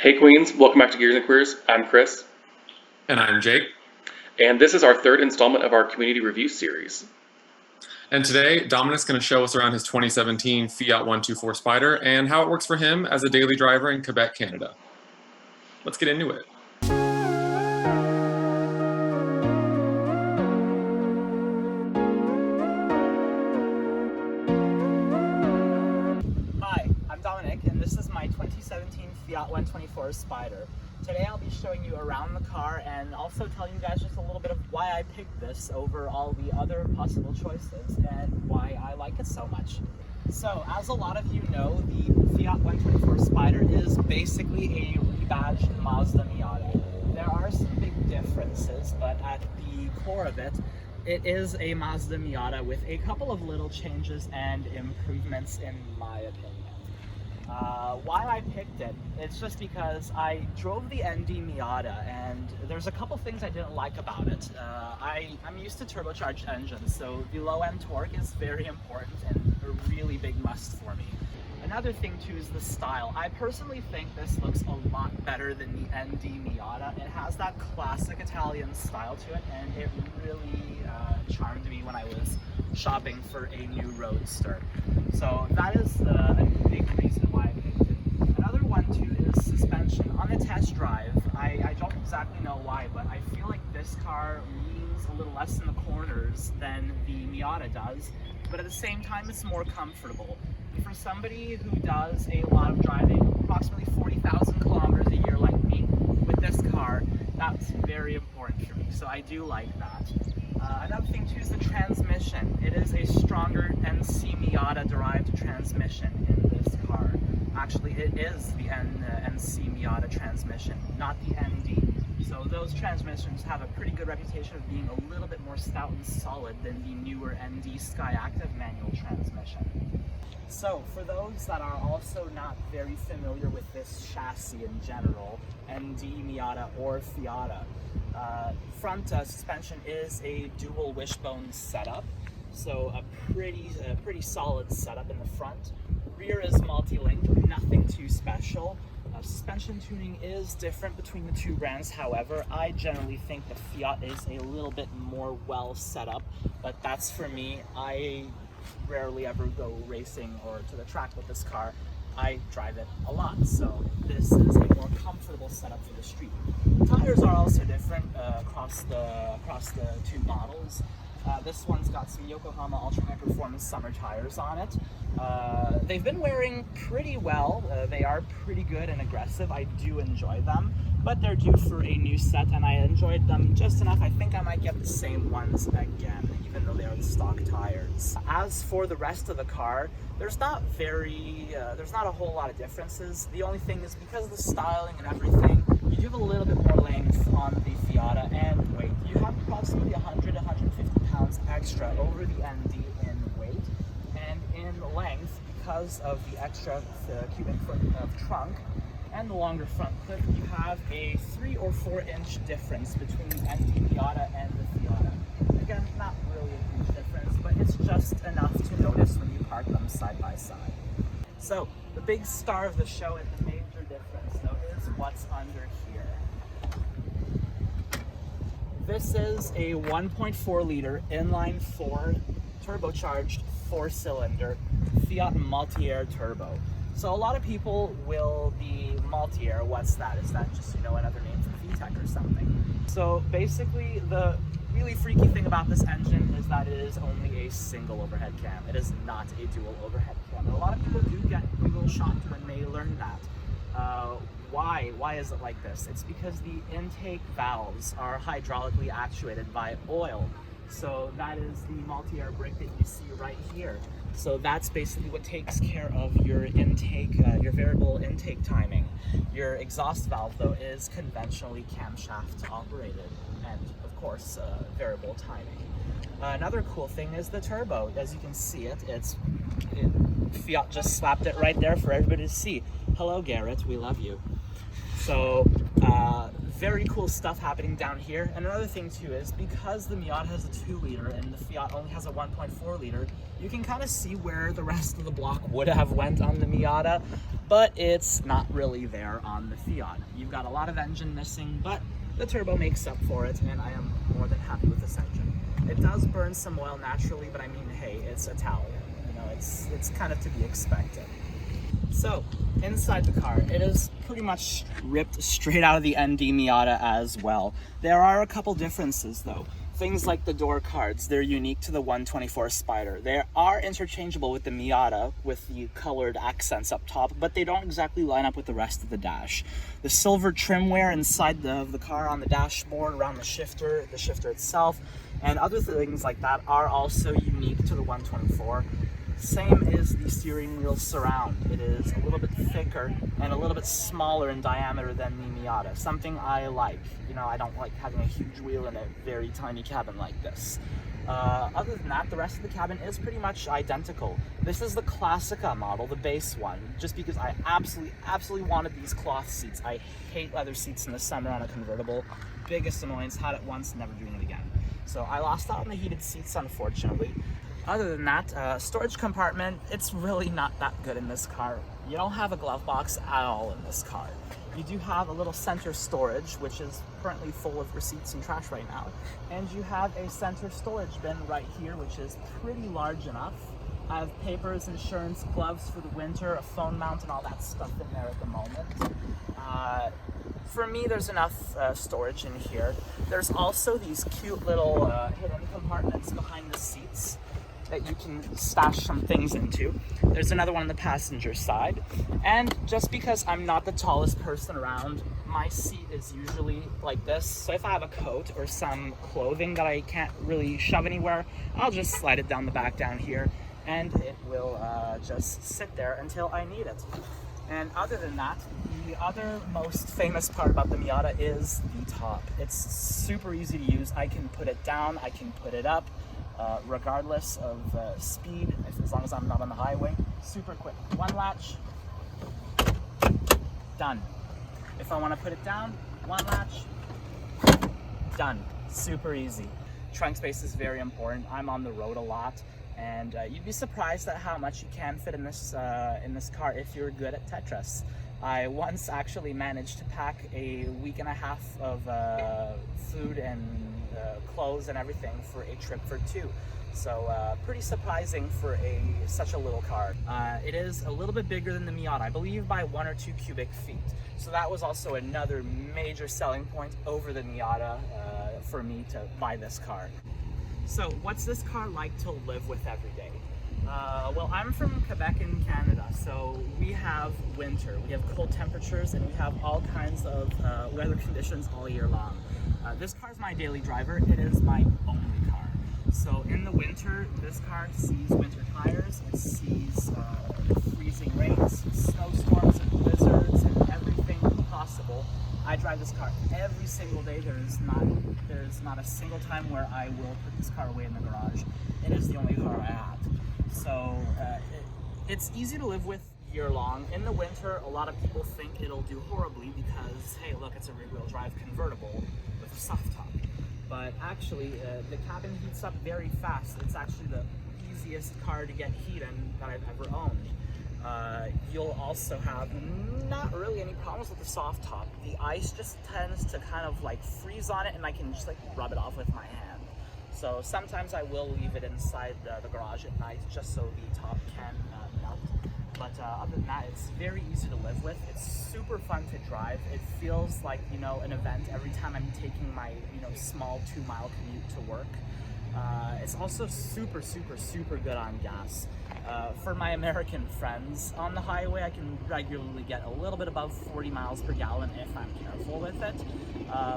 Hey Queens, welcome back to Gears and Queers. I'm Chris, And I'm Jake. and this is our third installment of our community review series. And today, Dominic's going to show us around his 2017 Fiat 124 Spider and how it works for him as a daily driver in Quebec, Canada. Let's get into it. Hi, I'm Dominic, and this is my 2017 Fiat 124 Spider. Today I'll be showing you around the car and also telling you guys just a little bit of why I picked this over all the other possible choices and why I like it so much. So, as a lot of you know, the Fiat 124 Spider is basically a rebadged Mazda Miata. There are some big differences, but at the core of it, it is a Mazda Miata with a couple of little changes and improvements in my opinion. Why I picked it, it's just because I drove the ND Miata and there's a couple things I didn't like about it. I'm used to turbocharged engines, so the low end torque is very important and a really big must for me. Another thing too is the style. I personally think this looks a lot better than the ND Miata. It has that classic Italian style to it, and it really charmed me when I was shopping for a new roadster. So that is a big reason why I picked it. Another one too is suspension. On the test drive, I don't exactly know why, but I feel like this car leans a little less in the corners than the Miata does, but at the same time it's more comfortable. For somebody who does a lot of driving, approximately 40,000 kilometers a year like me, with this car, that's very important for me, so I do like that. Another thing too is the transmission. It is a stronger NC Miata derived transmission in this car. Actually, it is the NC Miata transmission, not the ND. So those transmissions have a pretty good reputation of being a little bit more stout and solid than the newer ND Skyactiv manual transmission. So, for those that are also not very familiar with this chassis in general, ND Miata or Fiata, front suspension is a dual wishbone setup, so a pretty solid setup in the front. Rear is multi-link, nothing too special. Suspension tuning is different between the two brands, however. I generally think the Fiat is a little bit more well set up, but that's for me. I rarely ever go racing or to the track with this car. I drive it a lot, so this is a more comfortable setup for the street. Tires are also different across the two models. This one's got some Yokohama Ultra High Performance summer tires on it. They've been wearing pretty well. They are pretty good and aggressive. I do enjoy them, but they're due for a new set, and I enjoyed them just enough. I think I might get the same ones again, even though they are the stock tires. As for the rest of the car, there's not a whole lot of differences. The only thing is because of the styling and everything, you do have a little bit more length on the Fiata and weight. You have approximately 150 pounds extra over the ND in weight, and in length, because of the extra cubic foot of trunk and the longer front clip, you have a 3 or 4 inch difference between the ND Miata and the Fiata. Again, not really a huge difference, but it's just enough to notice when you park them side by side. So, the big star of the show and the major difference, though, is what's under here. This is a 1.4 liter inline 4 turbocharged 4-cylinder Fiat Multiair turbo. So a lot of people will be Multiair. What's that? Is that just, another name for VTEC or something? So basically, the really freaky thing about this engine is that it is only a single overhead cam. It is not a dual overhead cam. And a lot of people do get a little shocked when they learn that. Why is it like this? It's because the intake valves are hydraulically actuated by oil. So that is the Multiair brick that you see right here. So that's basically what takes care of your intake, your variable intake timing. Your exhaust valve, though, is conventionally camshaft operated and, of course, variable timing. Another cool thing is the turbo. As you can see Fiat just slapped it right there for everybody to see. Hello, Garrett, we love you. So very cool stuff happening down here. And another thing too is because the Miata has a 2-liter and the Fiat only has a 1.4-liter, you can kind of see where the rest of the block would have went on the Miata, but it's not really there on the Fiat. You've got a lot of engine missing, but the turbo makes up for it, and I am more than happy with this engine. It does burn some oil naturally, but I mean, hey, it's Italian. You know, it's kind of to be expected. So, inside the car, it is pretty much ripped straight out of the ND Miata as well. There are a couple differences though. Things like the door cards, they're unique to the 124 Spider. They are interchangeable with the Miata with the colored accents up top, but they don't exactly line up with the rest of the dash. The silver trimwear inside the car on the dashboard, around the shifter itself, and other things like that are also unique to the 124. Same is the steering wheel surround. It is a little bit thicker and a little bit smaller in diameter than the Miata, something I like. You know, I don't like having a huge wheel in a very tiny cabin like this. Other than that, the rest of the cabin is pretty much identical. This is the Classica model, the base one, just because I absolutely wanted these cloth seats. I hate leather seats in the summer on a convertible. Biggest annoyance, had it once, never doing it again. So I lost out on the heated seats, unfortunately. Other than that, storage compartment, it's really not that good in this car. You don't have a glove box at all in this car. You do have a little center storage, which is currently full of receipts and trash right now. And you have a center storage bin right here, which is pretty large enough. I have papers, insurance, gloves for the winter, a phone mount, and all that stuff in there at the moment. For me, there's enough storage in here. There's also these cute little hidden compartments behind the seats that you can stash some things into. There's another one on the passenger side. And just because I'm not the tallest person around, my seat is usually like this. So if I have a coat or some clothing that I can't really shove anywhere, I'll just slide it down the back down here, and it will just sit there until I need it. And other than that, the other most famous part about the Miata is the top. It's super easy to use. I can put it down, I can put it up, regardless of speed, as long as I'm not on the highway. Super quick. One latch, done. If I want to put it down, one latch, done. Super easy. Trunk space is very important. I'm on the road a lot, and you'd be surprised at how much you can fit in this car if you're good at Tetris. I once actually managed to pack a week and a half of food and clothes and everything for a trip for 2. So pretty surprising for such a little car. It is a little bit bigger than the Miata, I believe by 1 or 2 cubic feet. So that was also another major selling point over the Miata for me to buy this car. So what's this car like to live with every day? Well, I'm from Quebec in Canada, so we have winter, we have cold temperatures, and we have all kinds of weather conditions all year long. This car is my daily driver. It is my only car. So in the winter, this car sees winter tires, it sees freezing rains, snowstorms, and blizzards, and everything possible. I drive this car every single day. There's not a single time where I will put this car away in the garage. It is the only car I have. So it's easy to live with year long. In the winter, a lot of people think it'll do horribly because, hey, look, it's a rear-wheel drive convertible with a soft top. But actually, the cabin heats up very fast. It's actually the easiest car to get heat in that I've ever owned. You'll also have not really any problems with the soft top. The ice just tends to kind of like freeze on it, and I can just like rub it off with my hand. So sometimes I will leave it inside the garage at night just so the top can melt. But other than that, it's very easy to live with. It's super fun to drive. It feels like, you know, an event every time I'm taking my, you know, small 2-mile commute to work. It's also super good on gas. For my American friends, on the highway I can regularly get a little bit above 40 miles per gallon if I'm careful with it.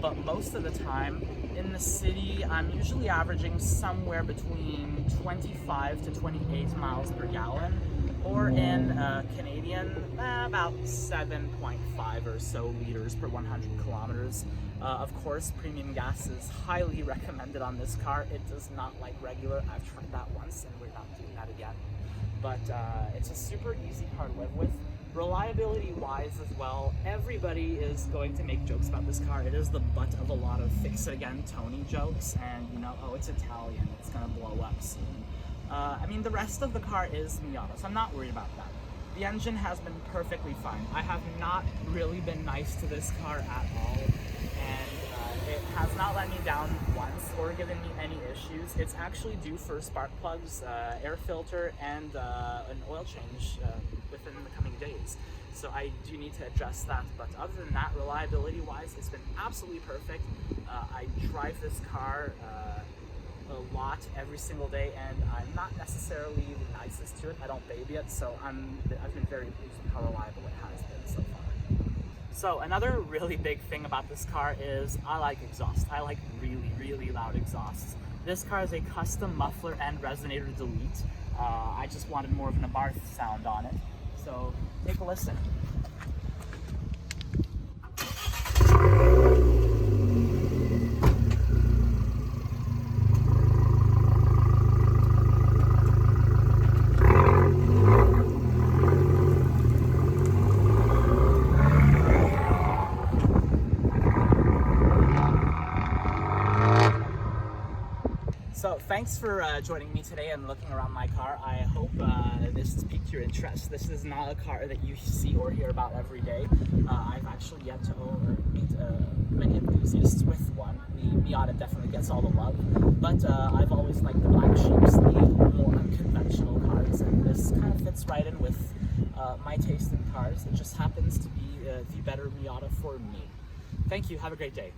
But most of the time in the city, I'm usually averaging somewhere between 25 to 28 miles per gallon, or in Canadian, about 7.5 or so liters per 100 kilometers. Of course, premium gas is highly recommended on this car. It does not like regular. I've tried that once and we're not doing that again. But it's a super easy car to live with. Reliability-wise as well, everybody is going to make jokes about this car. It is the butt of a lot of fix-it-again Tony jokes, and you know, oh, it's Italian, it's gonna blow up soon. I mean, the rest of the car is Miata, so I'm not worried about that. The engine has been perfectly fine. I have not really been nice to this car at all, and it has not let me down once or given me any issues. It's actually due for spark plugs, air filter, and an oil change within the coming days. So I do need to address that, but other than that, reliability-wise, it's been absolutely perfect. I drive this car a lot every single day, and I'm not necessarily the nicest to it. I don't baby it, so I've been very pleased with how reliable it has been so far. So another really big thing about this car is I like exhaust. I like really, really loud exhausts. This car is a custom muffler and resonator delete. I just wanted more of an Abarth sound on it. So take a listen. So thanks for joining me today and looking around my car. I hope this has piqued your interest. This is not a car that you see or hear about every day. I've actually yet to meet many enthusiasts with one. The Miata definitely gets all the love, but I've always liked the black sheeps, the more unconventional cars, and this kind of fits right in with my taste in cars. It just happens to be the better Miata for me. Thank you. Have a great day.